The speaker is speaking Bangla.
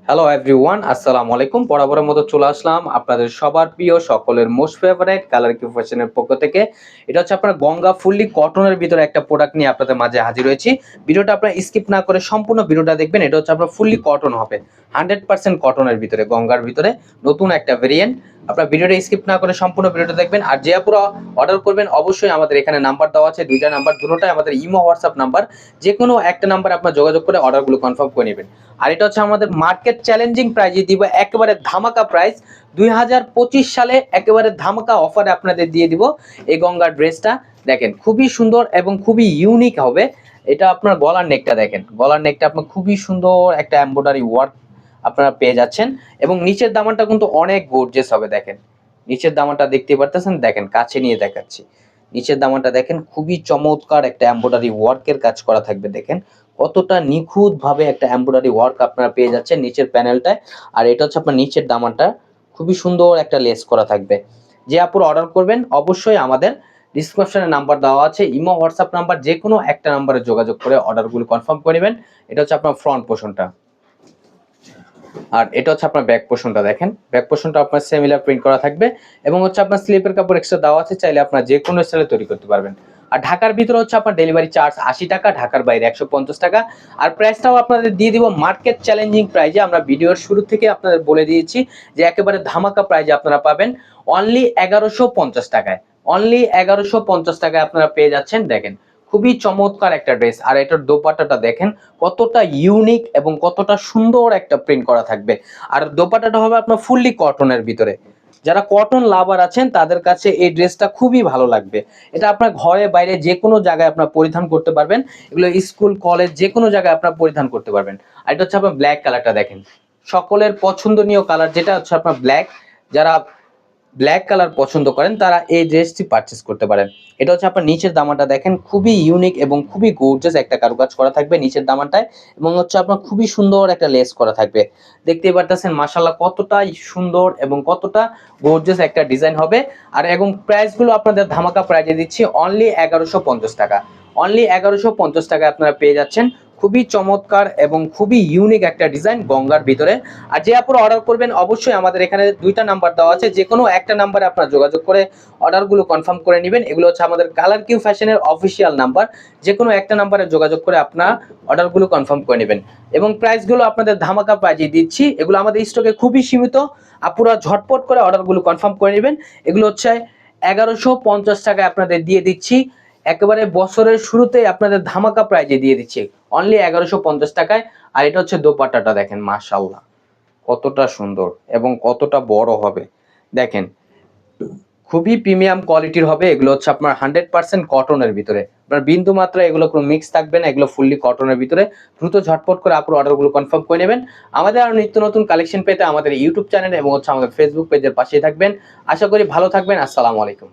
হ্যালো এভরিওয়ান, আসসালামু আলাইকুম। বরাবরের মতো চলে আসলাম আপনাদের সবার প্রিয় সকলের মোস্ট ফেভারিট কালার কিউ ফ্যাশনের পক্ষ থেকে। এটা হচ্ছে আপনার গঙ্গা ফুললি কটনের ভিতরে একটা প্রোডাক্ট নিয়ে আপনাদের মাঝে হাজির হয়েছি। ভিডিওটা আপনারা স্কিপ না করে সম্পূর্ণ ভিডিওটা দেখবেন। এটা হচ্ছে আপনার ফুললি কটন হবে, 100% কটনের ভিতরে, গঙ্গার ভিতরে নতুন একটা ভেরিয়েন্ট। আপনার ভিডিওটা স্কিপ না করে সম্পূর্ণ ভিডিওটা দেখবেন। আর যে পুরো অর্ডার করবেন অবশ্যই আমাদের এখানে নাম্বার দেওয়া আছে, দুইটা নাম্বার, দুটোটাই আমাদের ইমো হোয়াটসঅ্যাপ নাম্বার। যে কোনো একটা নাম্বার আপনার যোগাযোগ করে অর্ডারগুলো কনফার্ম করে নেবেন। আর এটা হচ্ছে আমাদের মার্কেট চ্যালেঞ্জিং প্রাইজে দিব, একেবারে ধামাকা প্রাইস। 2025 সালে একেবারে ধামাকা অফারে আপনাদের দিয়ে দিব এই গঙ্গার ড্রেসটা। দেখেন খুবই সুন্দর এবং খুবই ইউনিক হবে। এটা আপনার গলার নেকটা দেখেন, গলার নেকটা আপনার খুবই সুন্দর একটা এমব্রয়ডারি ওয়ার্ক আপনারা পেয়ে যাচ্ছেন। এবং নিচের দামানটা কিন্তু অনেক গর্জিয়াস হবে। দেখেন নিচের দামানটা দেখতে পারতেছেন, দেখেন কাছে নিয়ে দেখাচ্ছি। নিচের দামানটা দেখেন খুবই চমৎকার একটা এমব্রয়ডারি ওয়ার্কের কাজ করা থাকবে। দেখেন কতটা নিখুঁত ভাবে একটা এমব্রয়ডারি ওয়ার্ক আপনারা পেয়ে যাচ্ছেন নিচের প্যানেলটায়। আর এটা হচ্ছে আপনার নিচের দামানটা, খুবই সুন্দর একটা লেস করা থাকবে। যে আপুর অর্ডার করবেন অবশ্যই আমাদের ডিসক্রিপশনে নাম্বার দেওয়া আছে, ইমো হোয়াটসঅ্যাপ নাম্বার, যে কোনো একটা নাম্বারে যোগাযোগ করে অর্ডারগুলো কনফার্ম করে নেবেন। এটা হচ্ছে আপনার ফ্রন্ট পোর্শনটা। আর এটা হচ্ছে আপনার ব্যাক পোর্শনটা। দেখেন ব্যাক পোর্শনটা আপনার সিমিলার প্রিন্ট করা থাকবে এবং হচ্ছে আপনার স্লিপের কাপড় এক্সট্রা দেওয়া আছে, চাইলে আপনার যে কোনো স্টাইলে তৈরি করতে পারবেন। আর ঢাকার ভিতরে হচ্ছে আপনার ডেলিভারি চার্জ 80 টাকা, ঢাকার বাইরে 150 টাকা। আর প্রাইসটাও আপনাদের দিয়ে দিব মার্কেট চ্যালেঞ্জিং প্রাইজে। আমরা ভিডিওর শুরু থেকে আপনাদের বলে দিয়েছি যে একেবারে ধামাকা প্রাইজে আপনারা পাবেন অনলি 1150 টাকায়। অনলি 1150 টাকায় আপনারা পেয়ে যাচ্ছেন। দেখেন খুবই চমৎকার একটা ড্রেস। আর এটার দোপাট্টাটা দেখেন কতটা ইউনিক এবং কতটা সুন্দর একটা প্রিন্ট করা থাকবে। আর দোপাট্টাটা হবে আপনার ফুললি কটনের ভিতরে। যারা কটন লাভার আছেন তাদের কাছে এই ড্রেসটা খুবই ভালো লাগবে। এটা আপনার ঘরে বাইরে যে কোনো জায়গায় আপনার পরিধান করতে পারবেন। এগুলো স্কুল কলেজ যে কোনো জায়গায় আপনার পরিধান করতে পারবেন। আর এটা হচ্ছে আপনার ব্ল্যাক কালারটা। দেখেন সকলের পছন্দনীয় কালার যেটা হচ্ছে আপনার ব্ল্যাক। যারা ব্ল্যাক কালার পছন্দ করেন তারা এই ড্রেসটি পারচেস করতে পারেন। এটা হচ্ছে আপনার নিচের দামানটা দেখেন খুবই ইউনিক এবং খুবই গর্জিয়াস একটা কারুকাজ করা থাকবে নিচের দামানটায়। এবং হচ্ছে আপনার খুবই সুন্দর একটা লেস করা থাকবে। দেখতেই পারতেছেন মাশাআল্লাহ কতটা সুন্দর এবং কতটা গর্জিয়াস একটা ডিজাইন হবে। আর এবং প্রাইসগুলো আপনাদের ধামাকা প্রাইজে দিচ্ছি অনলি 1150 টাকা। অনলি 1150 টাকায় আপনারা পেয়ে যাচ্ছেন খুবই চমৎকার এবং খুবই ইউনিক একটা ডিজাইন গঙ্গার ভিতরে। আর যে আপনারা অর্ডার করবেন অবশ্যই আমাদের এখানে দুইটা নাম্বার দেওয়া আছে, যে কোনো একটা নাম্বারে আপনারা যোগাযোগ করে অর্ডারগুলো কনফার্ম করে নেবেন। এগুলো হচ্ছে আমাদের কালার কিউ ফ্যাশনের অফিসিয়াল নাম্বার। যে কোনো একটা নাম্বারে যোগাযোগ করে আপনারা অর্ডারগুলো কনফার্ম করে নেবেন। এবং প্রাইসগুলো আপনাদের ধামাকা প্রাইজে দিচ্ছি। এগুলো আমাদের স্টকে খুবই সীমিত, আপনারা ঝটপট করে অর্ডারগুলো কনফার্ম করে নেবেন। এগুলো হচ্ছে 1150 টাকায় আপনাদের দিয়ে দিচ্ছি। একেবারে বছরের শুরুতেই আপনাদের ধামাকা প্রাইজে দিয়ে দিচ্ছি অনলি 1150 টাকায়। আর এটা হচ্ছে দোপাট্টাটা দেখেন মাশাআল্লাহ কতটা সুন্দর এবং কতটা বড় হবে। দেখেন খুবই প্রিমিয়াম কোয়ালিটির হবে। এগুলো হচ্ছে আপনার 100% কটনের ভিতরে, আপনার বিন্দু মাত্রা এগুলো কোনো মিক্স থাকবে না। এগুলো ফুললি কটনের ভিতরে। দ্রুত ঝটপট করে আপনার অর্ডারগুলো কনফার্ম করে নেবেন। আমাদের আরো নিত্য নতুন কালেকশন পেতে আমাদের ইউটিউব চ্যানেল এবং হচ্ছে আমাদের ফেসবুক পেজের পাশেই থাকবেন। আশা করি ভালো থাকবেন। আসসালামু আলাইকুম।